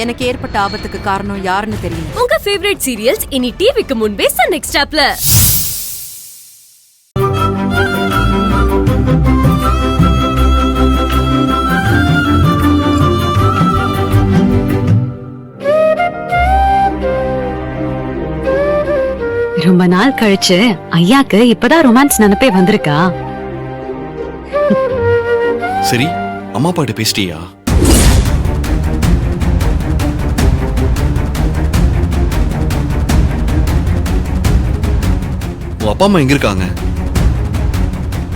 எனக்கு ஏற்பட்ட ஆபத்துக்கு காரணம் யாருன்னு தெரியும். உங்க ஃபேவரட் சீரியல்ஸ் இனி டிவிக்கு முன்பே சன் நெக்ஸ்ட் ஆப்ல. ரொம்ப நாள் கழிச்சு ஐயாக்கு இப்பதான் ரொமான்ஸ் நினைப்பே வந்திருக்கா. சரி, அம்மா பாட்டு பேசிட்டியா? உன் அப்பா அம்மா எங்க இருக்காங்க?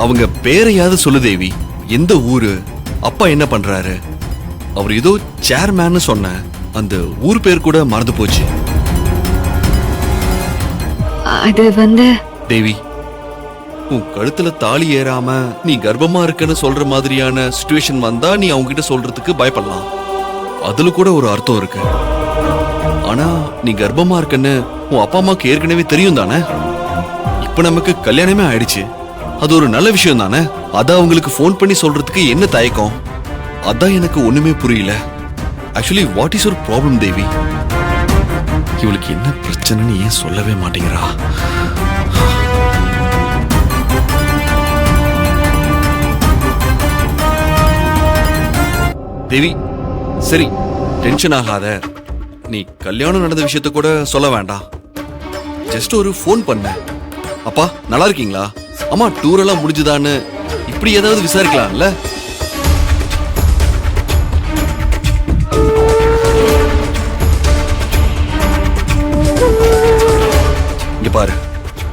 அவங்க பேரையாவது சொல்லு தேவி. எந்த ஊரு, அப்பா என்ன பண்றாரு? அவர் ஏதோ சேர்மேன்னு சொன்ன, அந்த ஊர் பேர் கூட மறந்து போச்சு. அது வந்து தேவி, உன் கழுத்துல தாலி ஏறாம நீ கர்ப்பமா இருக்குன்னு சொல்ற மாதிரியான சிச்சுவேஷன் வந்தா நீ அவங்க கிட்ட சொல்றதுக்கு பயப்படலாம். அதுல கூட ஒரு அர்த்தம் இருக்கு. ஆனா நீ கர்ப்பமா இருக்குன்னு உன் அப்பா அம்மாக்கு ஏற்கனவே தெரியும் தானே? இப்ப நமக்கு கல்யாணமே ஆயிடுச்சு. அது ஒரு நல்ல விஷயம் தானே? அதான் அவங்களுக்கு போன் பண்ணி சொல்றதுக்கு என்ன தயக்கம்? அதான் எனக்கு ஒண்ணுமே புரியல. Actually what is your problem Devi? இவளுக்கு என்ன பிரச்சனைன்னு ஏன் சொல்லவே மாட்டேங்கிறா? தேவி, சரி டென்ஷன் ஆகாத. நீ கல்யாணம் நடந்த விஷயத்த கூட சொல்ல வேண்டாம். ஜஸ்ட் ஒரு போன் பண்ண, அப்பா நல்லா இருக்கீங்களா, அம்மா டூர் எல்லாம் முடிஞ்சுதான்னு இப்படி ஏதாவது விசாரிக்கலாம்ல? இங்க பாரு,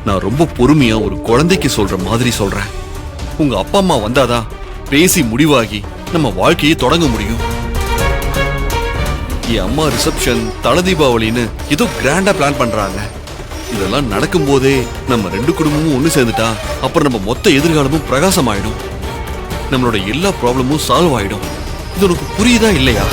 நான் ரொம்ப பொறுமையா ஒரு குழந்தைக்கு சொல்ற மாதிரி சொல்றேன். உங்க அப்பா அம்மா வந்தாதான் பேசி முடிவாகி நம்ம வாழ்க்கையை தொடங்க முடியும். என் அம்மா ரிசப்ஷன், தல தீபாவளின்னு ஏதோ கிராண்டா பிளான் பண்றாங்க. இதெல்லாம் நடக்கும் போதே நம்ம ரெண்டு குடும்பமும் ஒண்ணு சேர்ந்துட்டா அப்புறம் நம்ம மொத்த எதிர்காலமும் பிரகாசம் ஆயிடும். நம்மளோட எல்லா ப்ராப்ளமும் சால்வ் ஆயிடும். இது உனக்கு புரியுதா இல்லையா?